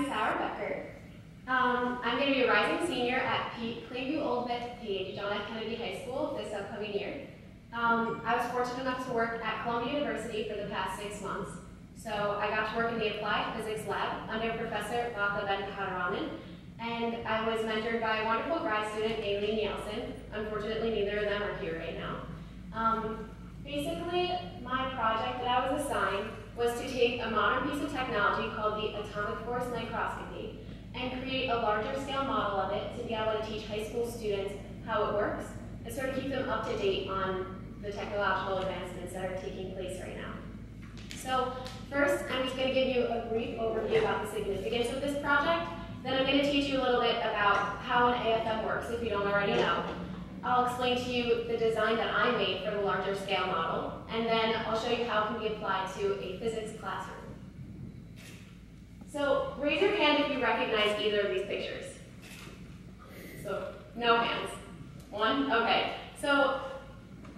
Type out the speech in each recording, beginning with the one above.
Boecker. I'm going to be a rising senior at Plainview Old Vet Page, John F. Kennedy High School this upcoming year. I was fortunate enough to work at Columbia University for the past 6 months. So I got to work in the Applied Physics Lab under Professor Latha Venkataraman, and I was mentored by a wonderful grad student, Aileen Nielsen. Unfortunately, neither of them are here right now. Basically, my project that I was assigned was to take a modern piece of technology called the atomic force microscopy and create a larger scale model of it to be able to teach high school students how it works and sort of keep them up to date on the technological advancements that are taking place right now. So first, I'm just going to give you a brief overview about the significance of this project. Then I'm going to teach you a little bit about how an AFM works, if you don't already know. I'll explain to you the design that I made for the larger scale model, and then I'll show you how it can be applied to a physics classroom. So raise your hand if you recognize either of these pictures. So no hands. One? Okay. So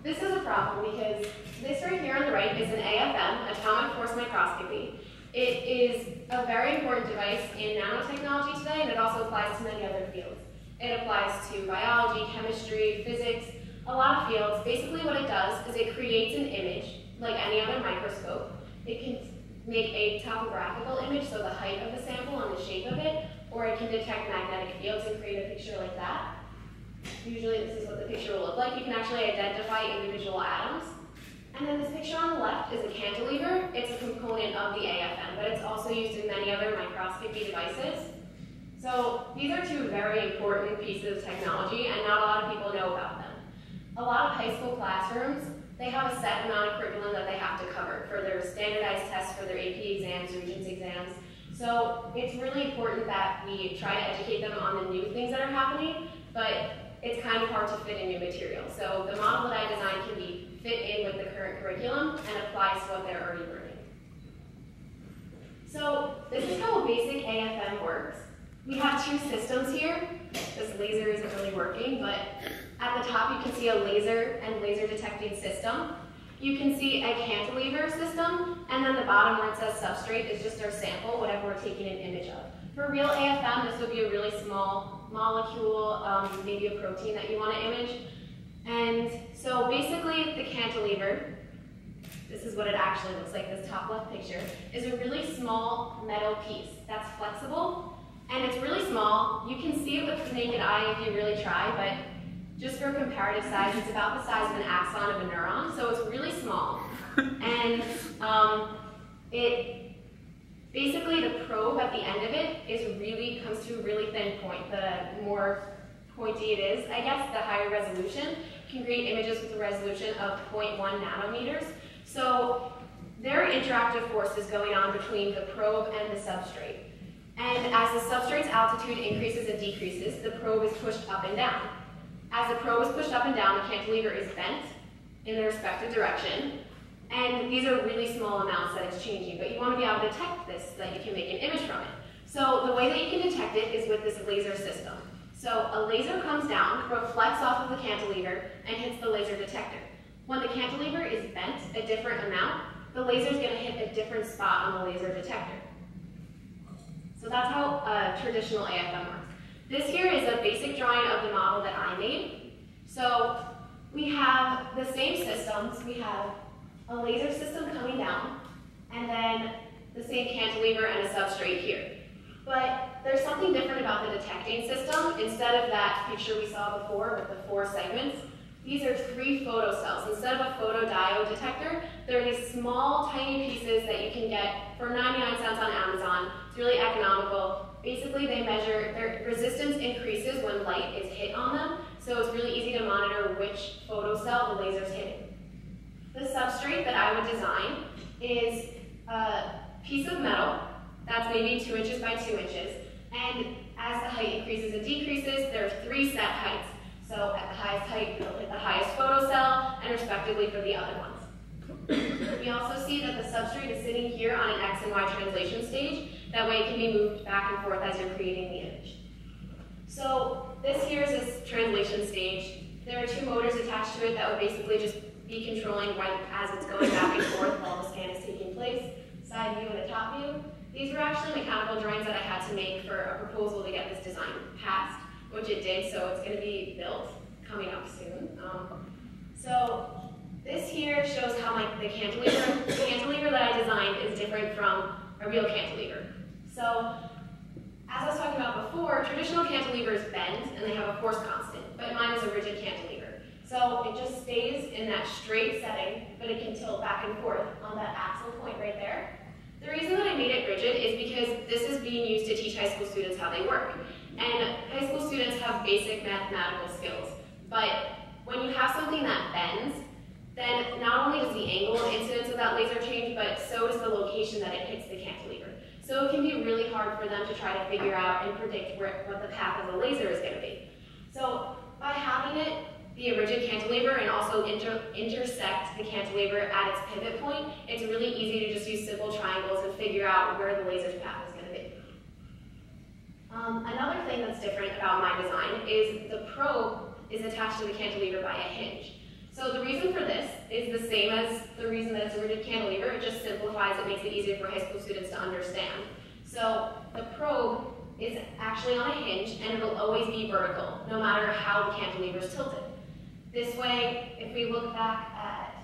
this is a problem because this right here on the right is an AFM, atomic force microscopy. It is a very important device in nanotechnology today, and it also applies to many other fields. It applies to biology, chemistry, physics, a lot of fields. Basically what it does is it creates an image like any other microscope. It can make a topographical image, so the height of the sample and the shape of it, or it can detect magnetic fields and create a picture like that. Usually this is what the picture will look like. You can actually identify individual atoms. And then this picture on the left is a cantilever. It's a component of the AFM, but it's also used in many other microscopy devices. So these are two very important pieces of technology, and not a lot of people know about them. A lot of high school classrooms, they have a set amount of curriculum that they have to cover for their standardized tests, for their AP exams, Regents exams. So it's really important that we try to educate them on the new things that are happening, but it's kind of hard to fit in new material. So the model that I designed can be fit in with the current curriculum and applies to what they're already learning. So this is how a basic AFM works. We have two systems here. This laser isn't really working, but at the top you can see a laser and laser detecting system. You can see a cantilever system, and then the bottom where it says substrate is just our sample, whatever we're taking an image of. For real AFM, this would be a really small molecule, maybe a protein that you want to image. And so basically the cantilever, this is what it actually looks like, this top left picture, is a really small metal piece that's flexible. And it's really small. You can see it with the naked eye if you really try, but just for comparative size, it's about the size of an axon of a neuron, so it's really small. And basically the probe at the end of it comes to a really thin point. The more pointy it is, I guess, the higher resolution. You can create images with a resolution of 0.1 nanometers. So there are interactive forces going on between the probe and the substrate. And as the substrate's altitude increases and decreases, the probe is pushed up and down. As the probe is pushed up and down, the cantilever is bent in the respective direction. And these are really small amounts that it's changing, but you want to be able to detect this so that you can make an image from it. So the way that you can detect it is with this laser system. So a laser comes down, reflects off of the cantilever, and hits the laser detector. When the cantilever is bent a different amount, the laser is going to hit a different spot on the laser detector. So that's how traditional AFM works. This here is a basic drawing of the model that I made. So we have the same systems. We have a laser system coming down, and then the same cantilever and a substrate here. But there's something different about the detecting system. Instead of that picture we saw before with the 4 segments, these are 3 photocells. Instead of a photodiode detector, there are these small, tiny pieces that you can get for 99 cents on Amazon. It's really economical. Basically, they measure, their resistance increases when light is hit on them, so it's really easy to monitor which photocell the laser's hitting. The substrate that I would design is a piece of metal that's maybe 2 inches by 2 inches, and as the height increases and decreases, there are 3 set heights. So at the highest height, it'll hit the highest photocell, and respectively for the other ones. We also see that the substrate is sitting here on an X and Y translation stage. That way it can be moved back and forth as you're creating the image. So this here is this translation stage. There are 2 motors attached to it that would basically just be controlling as it's going back and forth while the scan is taking place, side view and a top view. These were actually mechanical drawings that I had to make for a proposal to get this design passed, which it did, so it's going to be built coming up soon. So this here shows how the cantilever that I designed is different from a real cantilever. So as I was talking about before, traditional cantilevers bend and they have a force constant, but mine is a rigid cantilever. So it just stays in that straight setting, but it can tilt back and forth on that axle point right there. The reason that I made it rigid is because this is being used to teach high school students how they work. And high school students have basic mathematical skills, but when you have something that bends, then not only does the angle and incidence of that laser change, but so does the location that it hits the cantilever. So it can be really hard for them to try to figure out and predict what the path of the laser is going to be. So by having it be a rigid cantilever and also intersect the cantilever at its pivot point, it's really easy to just use simple triangles and figure out where the laser's path is going to be. Another thing that's different about my design is the probe is attached to the cantilever by a hinge. So the reason for this is the same as the reason that it's a rigid cantilever. It just simplifies it, makes it easier for high school students to understand. So the probe is actually on a hinge and it'll always be vertical, no matter how the cantilever is tilted. This way, if we look back at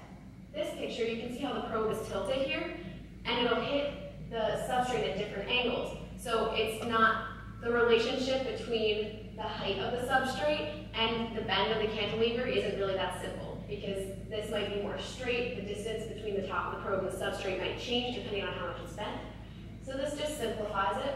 this picture, you can see how the probe is tilted here, and it'll hit the substrate at different angles. So it's not the relationship between the height of the substrate and the bend of the cantilever isn't really that simple, because this might be more straight. The distance between the top of the probe and the substrate might change depending on how much it's bent. So this just simplifies it.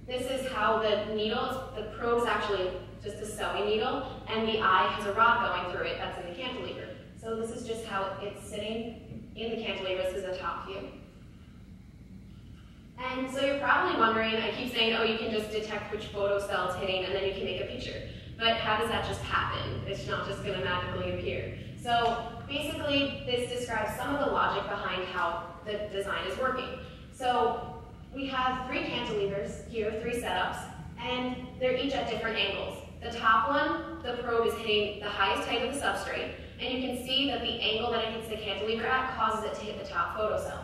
This is how the probe is actually just a sewing needle, and the eye has a rod going through it that's in the cantilever. So this is just how it's sitting in the cantilever. This is a top view. And so you're probably wondering, I keep saying, oh, you can just detect which photocell it's hitting and then you can make a picture. But how does that just happen? It's not just going to magically appear. So basically, this describes some of the logic behind how the design is working. So we have 3 cantilevers here, 3 setups, and they're each at different angles. The top one, the probe is hitting the highest height of the substrate, and you can see that the angle that it hits the cantilever at causes it to hit the top photocell.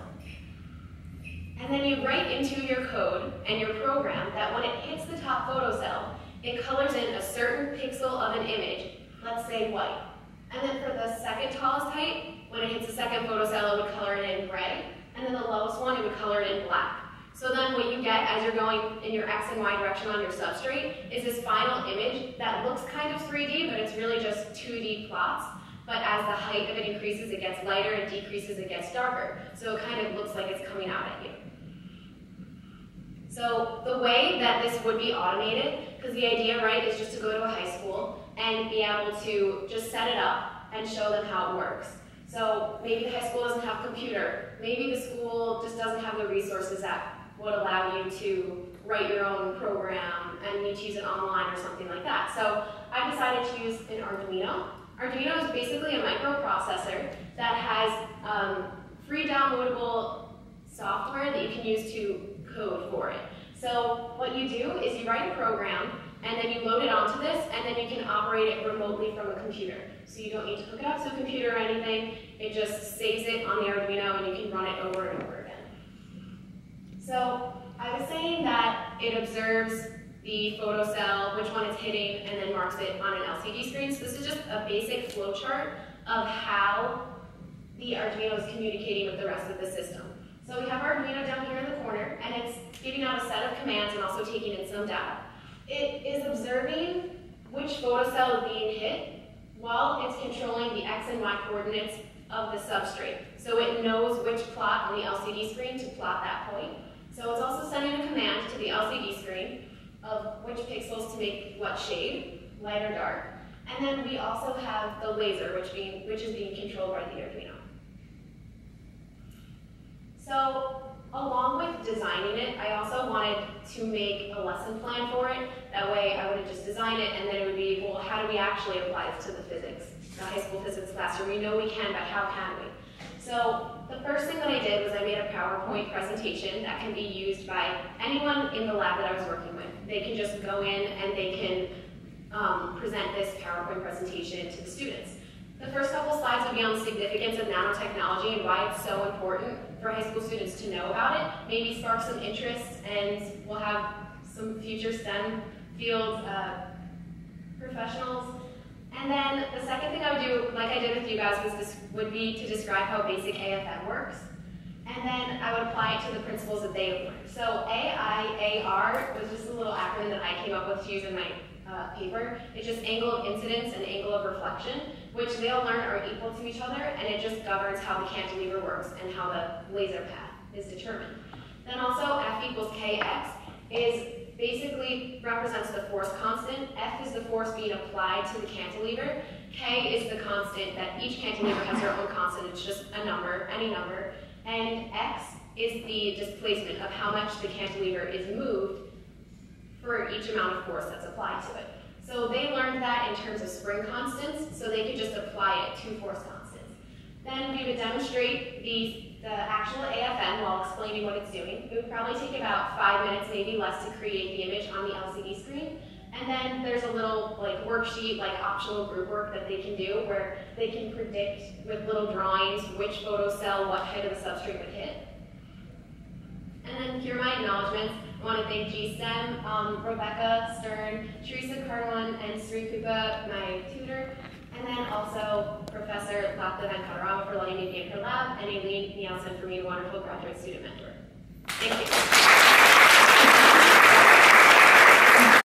And then you write into your code and your program that when it hits the top photocell, it colors in a certain pixel of an image, let's say white. And then for the second tallest height, when it hits the second photocell, it would color it in gray, and then the lowest one, it would color it in black. So then what you get as you're going in your X and Y direction on your substrate is this final image that looks kind of 3D, but it's really just 2D plots. But as the height of it increases, it gets lighter, and decreases, it gets darker. So it kind of looks like it's coming out at you. So the way that this would be automated, because the idea, right, is just to go to a high school and be able to just set it up and show them how it works. So maybe the high school doesn't have a computer. Maybe the school just doesn't have the resources that would allow you to write your own program and need to use it online or something like that. So I decided to use an Arduino. Arduino is basically a microprocessor that has free downloadable software that you can use to code for it. So what you do is you write a program, and then you load it onto this, and then you can operate it remotely from a computer. So you don't need to hook it up to a computer or anything. It just saves it on the Arduino, and you can run it over and over again. So I was saying that it observes the photocell, which one it's hitting, and then marks it on an LCD screen. So this is just a basic flowchart of how the Arduino is communicating with the rest of the system. So we have our Arduino down here in the corner, and it's giving out a set of commands and also taking in some data. It is observing which photocell is being hit while it's controlling the X and Y coordinates of the substrate. So it knows which plot on the LCD screen to plot that point. So it's also sending a command to the LCD screen of which pixels to make what shade, light or dark. And then we also have the laser, which is being controlled by the Arduino. So along with designing it, I also wanted to make a lesson plan for it. That way I wouldn't just design it and then it would be, well, how do we actually apply this to the physics, the high school physics classroom? We know we can, but how can we? So the first thing that I did was I made a PowerPoint presentation that can be used by anyone in the lab that I was working with. They can just go in and they can present this PowerPoint presentation to the students. The first couple slides would be on the significance of nanotechnology and why it's so important for high school students to know about it, maybe spark some interest, and we'll have some future STEM field professionals. And then the second thing I would do, like I did with you guys, would be to describe how basic AFM works. And then I would apply it to the principles that they have learned. So AIAR was just a little acronym that I came up with to use in my paper. It's just angle of incidence and angle of reflection, which they all learn are equal to each other, and it just governs how the cantilever works and how the laser path is determined. Then also F equals KX is basically represents the force constant. F is the force being applied to the cantilever. K is the constant that each cantilever has their own constant. It's just a number, any number. And X is the displacement of how much the cantilever is moved for each amount of force that's applied to it. So they learned that in terms of spring constants, so they could just apply it to force constants. Then we would demonstrate the actual AFM while explaining what it's doing. It would probably take about 5 minutes, maybe less, to create the image on the LCD screen. And then there's a little worksheet, optional group work that they can do where they can predict with little drawings which photocell, what height of the substrate would hit. And then here are my acknowledgements. I want to thank GSTEM, Rebecca Stern, Teresa Karwan, and Sri Pupa, my tutor. And then also Professor Latha Venkataraman for letting me be in her lab, and Aileen Nielsen for being a wonderful graduate student mentor. Thank you.